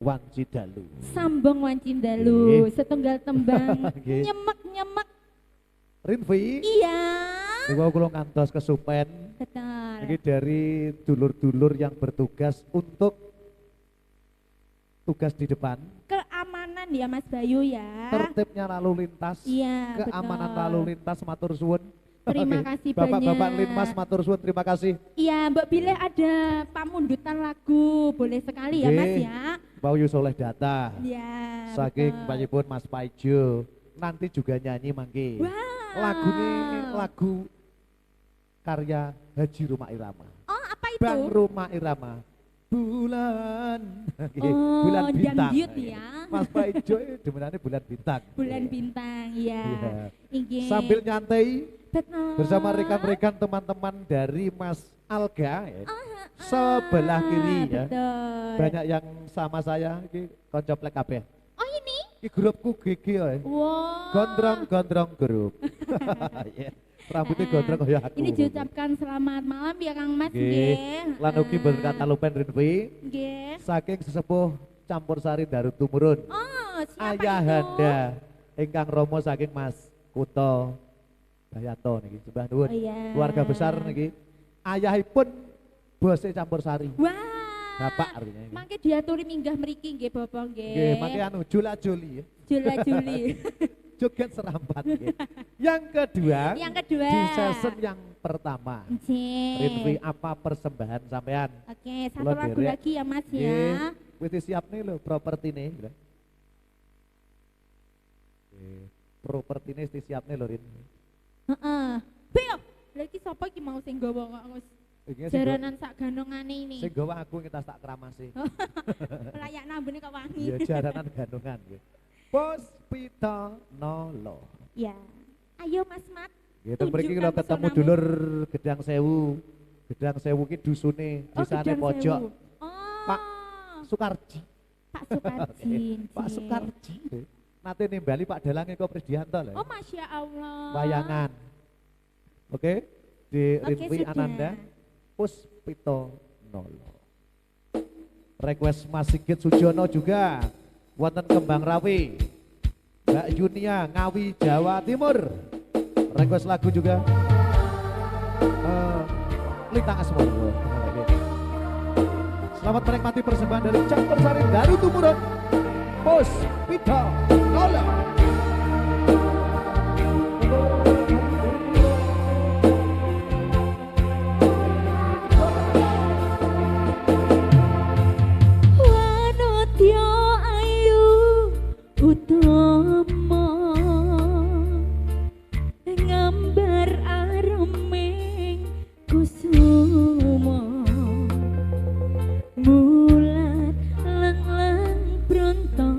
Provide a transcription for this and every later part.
Wanci Dalu. Sambung Wanci Dalu, setunggal tembang nyemek-nyemek. Rinvi. Iya. Niku kula ngantos kesupen. Betul. Ini dari dulur-dulur yang bertugas untuk tugas di depan. Keamanan ya Mas Bayu ya. Tertibnya lalu lintas. Iya, keamanan betul. lalu lintas matur suwun. Terima kasih banyak. Bapak-bapak Linmas matur suwun, terima kasih. Iya, Mbak Bilih ada pamundutan lagu, boleh sekali ya Mas ya. Pak Yusoleh Data. Iya. Saking betul. Panjipun Mas Paijo. Nanti juga nyanyi mangke. Wow. Lagu karya Haji Roma Irama. Oh, apa itu? Bang Roma Irama. Bulan. Oh, bulan bintang. dangdut ya. Mas Paijo demenane bulan bintang. Bulan bintang, ya. Iya. Sambil nyantai betul. bersama rekan-rekan teman-teman dari Mas Alga ya. Sebelah kiri ya. Betul. Banyak yang sama saya iki kanca plek kabeh. Oh, ini? Iki grupku GG ya. Wow. Gondrong-gondrong grup. Yeah. Rambutnya gondrong kayak aku. Ini diucapkan selamat malam ya Kang Mas nggih. nggih. Lan ugi berkata lupen Rinvi. Nggih. Saking sesepuh Campursari Darut Tumurun. Oh, siapa Ayahanda ingkang Romo saking Mas Kuto Dayanto niki sembah nuwun. Oh, iya. Keluarga besar niki. Ayahipun bose Campursari. Wah. Bapak artinya ini. Mangke diaturi minggah mriki nggih Bapak nggih. Nggih, mangke anu jula-juli ya. Jula-juli. Joget serampat nggih. Yang kedua, Yang kedua. di season yang pertama. Rinvi Nggih. apa persembahan sampean? Oke, satu Kula lagu derek. lagi ya Mas Nggih. ya. Wis siap nih lho properti nih. Properti nih siap nih lho Rin. Heeh. Piye? Lha iki sapa iki mau sing gawa kok Gus? Iki sing Jaranan sak ganongane ini. sing gawa aku kita tak kramasi. Layak nambune kok wangi. Ya jaranan gandungan nggih. Puspita Nolo. Ya. Ayo Mas Mat. Nggih, teng mriki kula Tunjukkan ketemu pesonamu. dulur Gedang Sewu. Gedang Sewu ki dusune, desane Gedang pojok. Sewu. Oh. Pak Sukarji. Pak Sukarji. Pak Sukarji. Nate nimbali Pak Dalange kok Presdianto lho. Oh, Masya Allah. Wayangan. Oke, di Oke, Rinvi sudah. Ananda Puspito Nolo. Request Mas Sigit Sujono juga. Wonten Kembang Rawi. Mbak Yunia Ngawi Jawa Timur. Request lagu juga. Lintang Asmor. Selamat menikmati persembahan dari Campursari Darut Tumurun. Puspito Nolo. Wanodya ayu utama ngambar areming kusuma mulat lang-lang bronto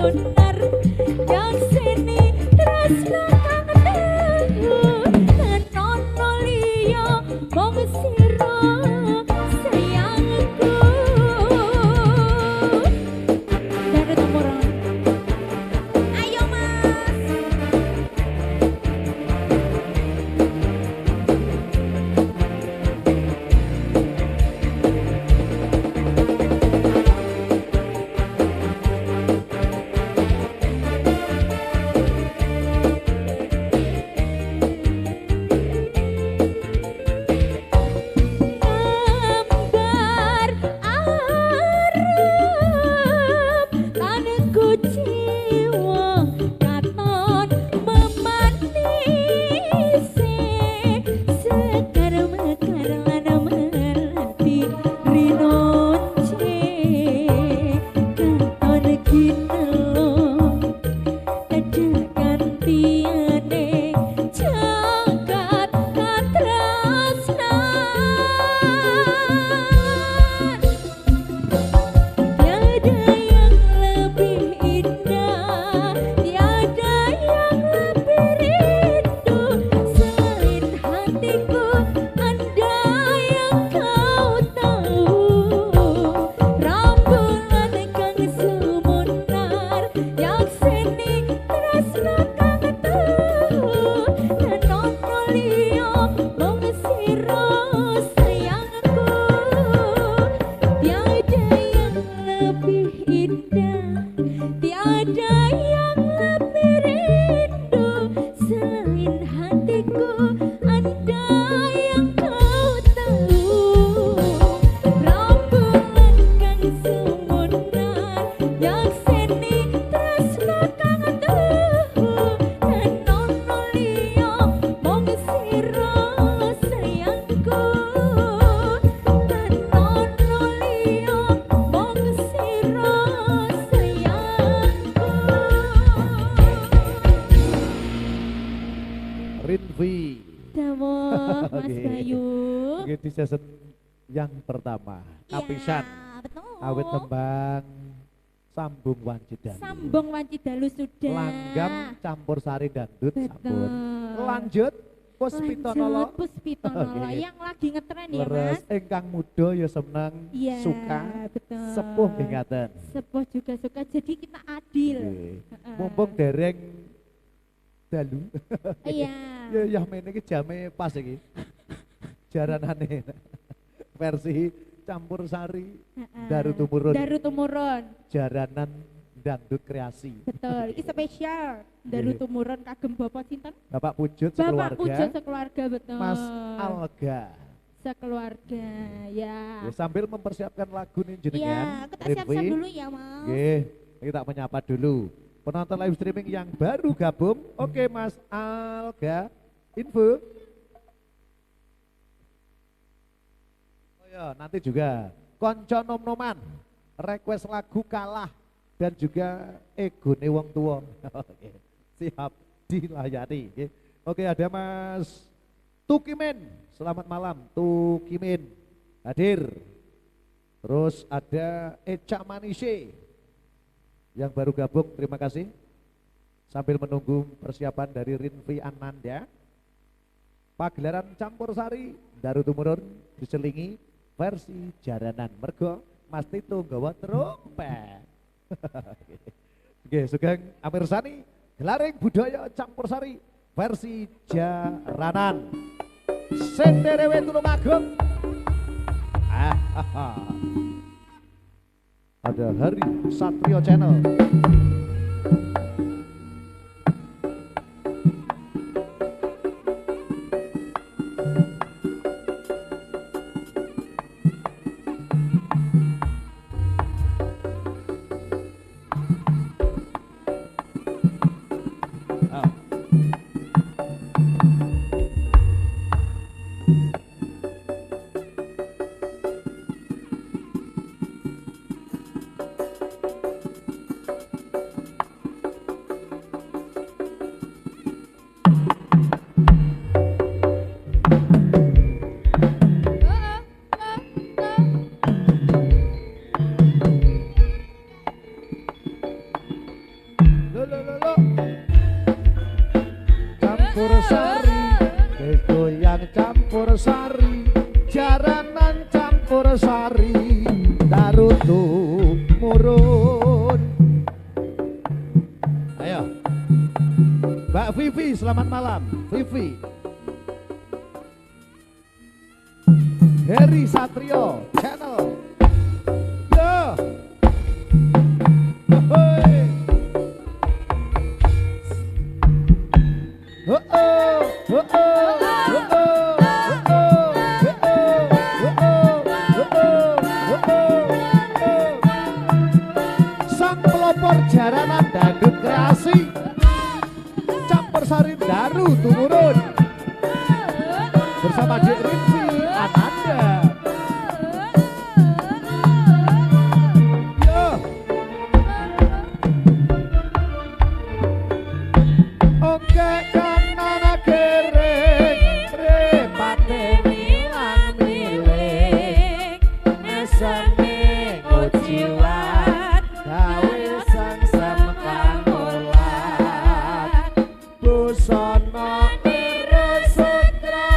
sumunar yang sini tresno kang tehu tenono liya mong sira sayangku dari tumuran ayo mas gambar arep lan kuciwa katon memanisi sekar mekar lan melati rinonce katon kinelo tedekan tiane jagat katrasnan tiada yang lebih indah tiada yang lebih rindu selain hatiku anda yang kau tahu rambulan kang sumunar yang seni tresno kang tehu tenono liya mong sira sayangku tiada yang lebih indah tiada yang lebih rindu selain hatiku anda yang kau tahu rambulan kang sumunar yang seni tresno kang tehu tenono liya mong sira sayangku tenono liya mong sira sayangku Rinvi. Dawuh Mas Oke. Bayu Oke, di season yang pertama. Kapisan. Iya, betul. Awit tembang sambung wancidan. Sambung wanci dalu sudah. Langgam campur sari dangdut sampun. Betul. Lanjut Puspitonolo. Lanjut Puspitonolo Oke. yang lagi ngetren ya Leres Mas. ingkang muda ya seneng, Iya, suka, betul. sepuh ingatan. Sepuh juga suka. Jadi kita adil. Oke. Mumpung dereng dalu. Iya. Ya ya mene iki jame pas iki. Jaranane versi campur sari Daru Tumurun. Daru Tumurun. Jaranan dangdut kreasi. Betul. Ini spesial. Daru Iya. Tumurun kagem Bapak sinten? Bapak Pujut Bapak sekeluarga. Pujo sekeluarga betul. Mas Alga. Sekeluarga ya. Ya, sambil mempersiapkan lagu nih Iya, jenengan. kita siap-siap Rinvi. dulu ya Mas. Oke, kita menyapa dulu penonton live streaming yang baru gabung. Oke, Mas Alga, info. Oh ya, nanti juga konco nom-noman, request lagu kalah dan juga egone wong tua. Oke, siap dilayani. Oke, ada Mas Tukimin. Selamat malam, Tukimin hadir. Terus ada Eca Manise yang baru gabung, terima kasih. Sambil menunggu persiapan dari Rinvi Ananda, pagelaran campur sari Daru Tumurun diselingi versi jaranan mergo Mas Tito nggawa trompet. Oke, Sugeng Amirsani, gelaring budaya campur sari versi jaranan. Senderewe Tulung Agung. Ada Hari Satrio Channel. campur sari, goyang campur sari, jaranan campur sari, darutu murun. Ayo, Mbak Vivi, selamat malam, Vivi. Heri Satrio Channel. Yo. Hoi. Oh oh, oh oh, oh oh, sang pelopor jaranan dangdut kreasi, campur sari daru tumurun bersama Dek Rinfi Ananda. Yo. Oke kanana kering repate milang milik mesane kuciwat gawe sangsam kangolat busana sutra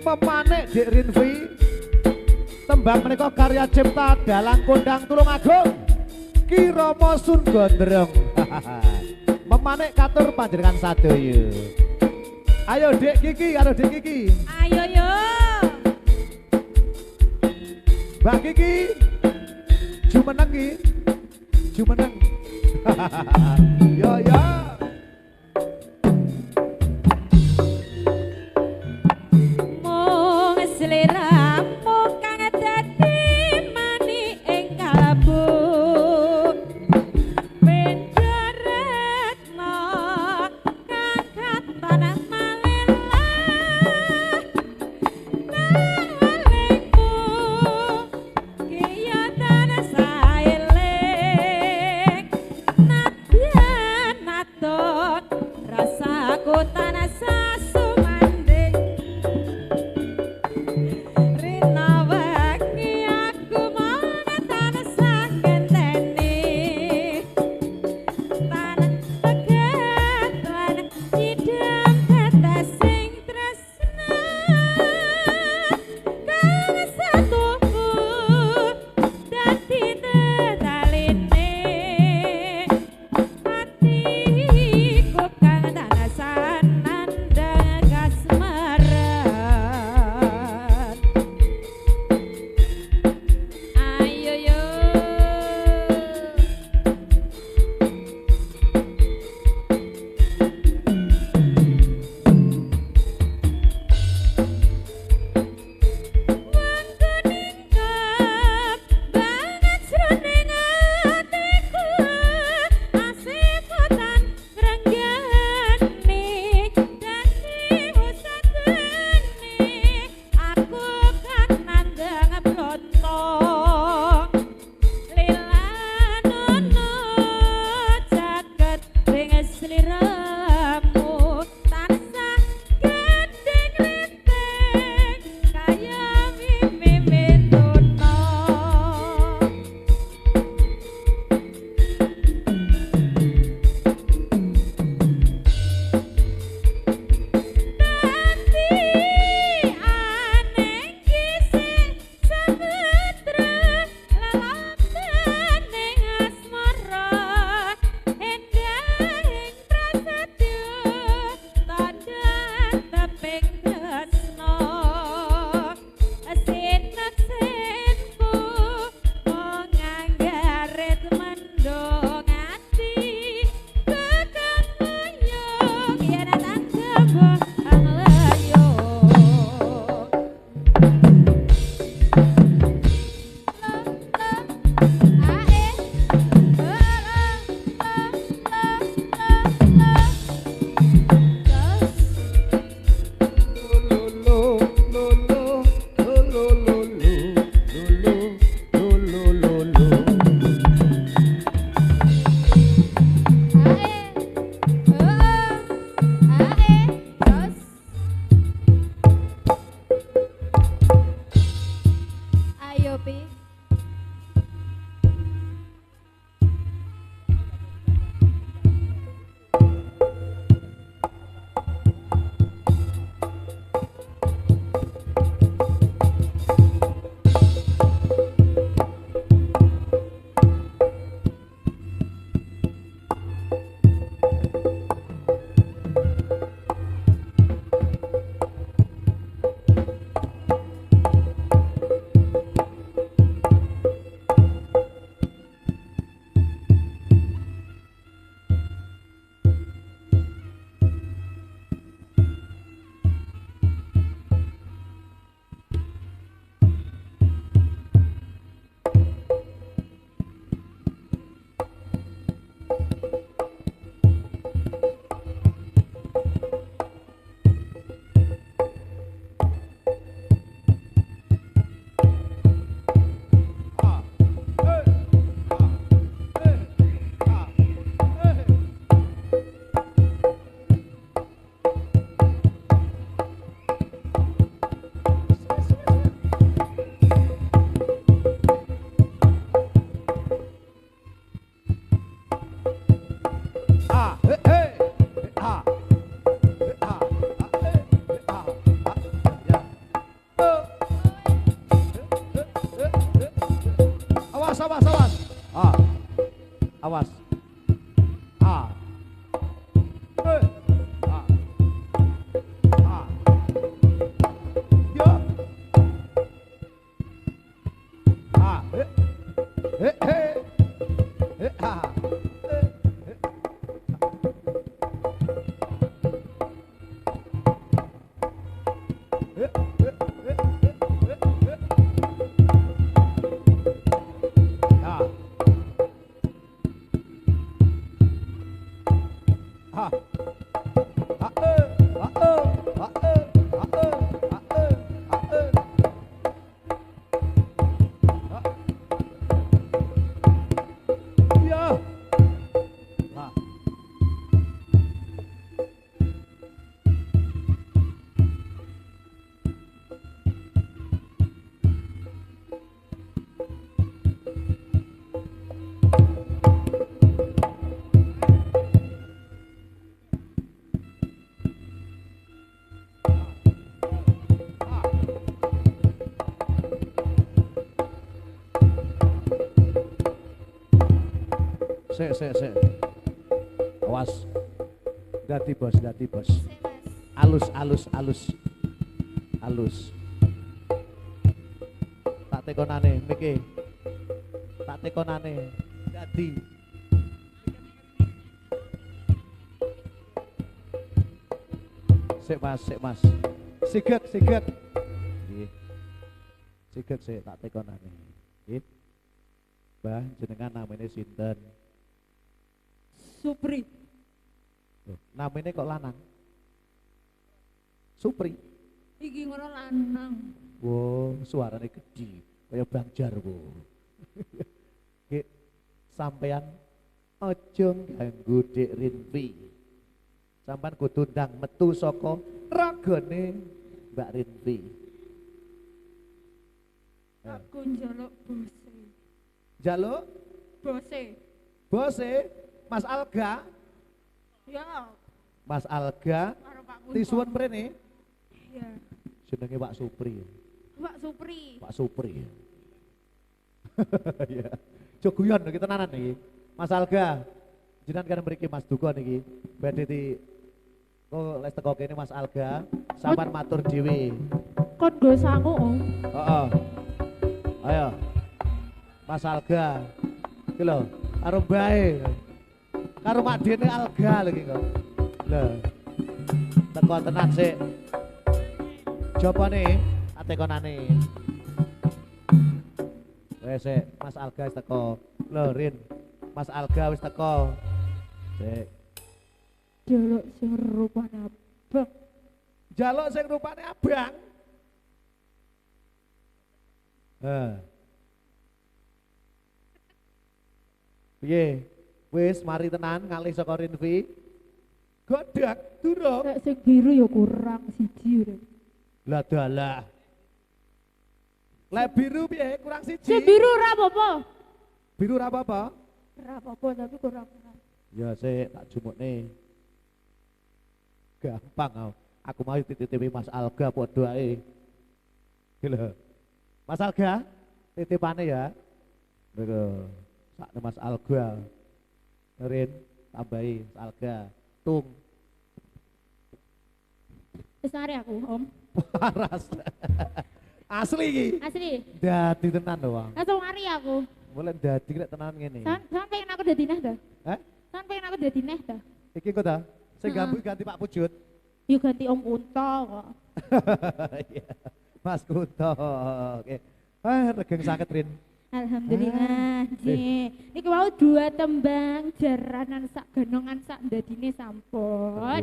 Memanik Dik Rinvi. Tembang menika karya cipta dalang kondang Tulungagung Ki Rama Sun Gondrong. Memanik katur panjenengan sadaya. Ayo Dik Kiki karo Dik Kiki. Ayo yo. Mbak Kiki. Jumeneng ki. Jumeneng. Yo yo. Mung sliramu kang dadi mani ing kalbu. Penderetno kang katon malela. Nalengmu kiyo tan saeling. Nadyan naton rasaku tan sasumanding. Rina wengi aku mangan sakenteni. Tanah pegetan cidem tetes sing tresna. Kang satuku dadi tedaline. Hatiku kang tanasan nandang kasmaran. Ayo yo. Ningkap banget jroning atiku. Asihku tan ngrenggani dadi usateni. Aku kan nandang blontong. Lilanono jagat ing sliramu tansah gendeng linteng kaya mimih tuna. Dadi aneh kisih samudra lelampaning asmara endahing prasasti Ha. Ha. Ha. Ha. Ha. Ha. Ha. Ya. Ha. Sik. Awas. Dadi bos. Alus. Tak tekonane miki. Tak tekonane. Dadi. Sik mas. Sigek. Nggih. Sigek sik tak tekonane. Nggih. Mbah jenengan namanya sinten? Supri. Loh, namanya kok lanang? Supri. Iki ngono lanang. Wow, suaranya gede, kayak Bang Jarwo. Nggih, sampean aja ganggu Dik Rinvi. Sampean kudu ndang metu saka ragane Mbak Rinvi. Aku njaluk bose. Jaluk bose Mas Alga. Ya. Mas Alga Karo Pak Kunto. tisuwun mrene. Iya. Jenenge Pak Supri. Pak Ya. Supri. Iya. Joguyon iki tenanan iki. Mas Alga. Jenengan kan mriki Mas Duko niki. Badhe di kok les teko kene Mas Alga, sampean matur dhewe. Kon go sangu. Heeh. Ayo. Mas Alga. Iki lho, karo bae. Karo Mak Dene Alga lho iki kok. Lho. Teko tenan sik. Jopane atekonane. Wes sik, Mas Alga wis teko. Lho, Rin. Mas Alga wis teko. Sik. Jaluk sing rupane abang. Jaluk sing rupane abang. Piye? Wis mari tenan ngalih saka Rinvi. Godak durung. Nek sing biru ya kurang siji urip. Lah dalah. Lek biru piye? Kurang siji. Sing biru ora apa-apa. Biru ora apa-apa. Ora apa-apa tapi kurang. Ya sik tak jumukne. Gampang aku mau titip Mas Alga padha ae. Lho. Mas Alga, titipane ya. Lho. Sakne Mas Alga. Rin, tambahi Mas Alga. Tung. Wis mari aku, Om. Waras. Asli iki. Asli. Dadi tenan lho, Bang. Langsung mari aku. Mulai dadi nek tenan ngene. Sampeyan pengen aku dadi neh ta? Hah? Sampeyan pengen aku dadi neh ta? Iki kok ta? Sing gambu ganti Pak Pujut. Yuk ganti Om Kunto kok. Iya. Mas Kunto. Oke. Regeng sakit Rin. Alhamdulillah, Dik. Niki wau dua tembang jaranan sak genongan sak ndadine sampun.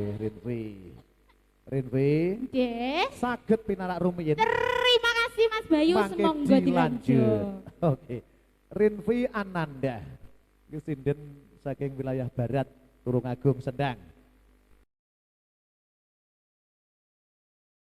Rinvi. Nggih. Saged pinarak rumiyin. Terima kasih Mas Bayu, Mangke semoga dilanjut. Oke. Rinvi Ananda. Iku sinden saking wilayah barat Tulungagung Sendang.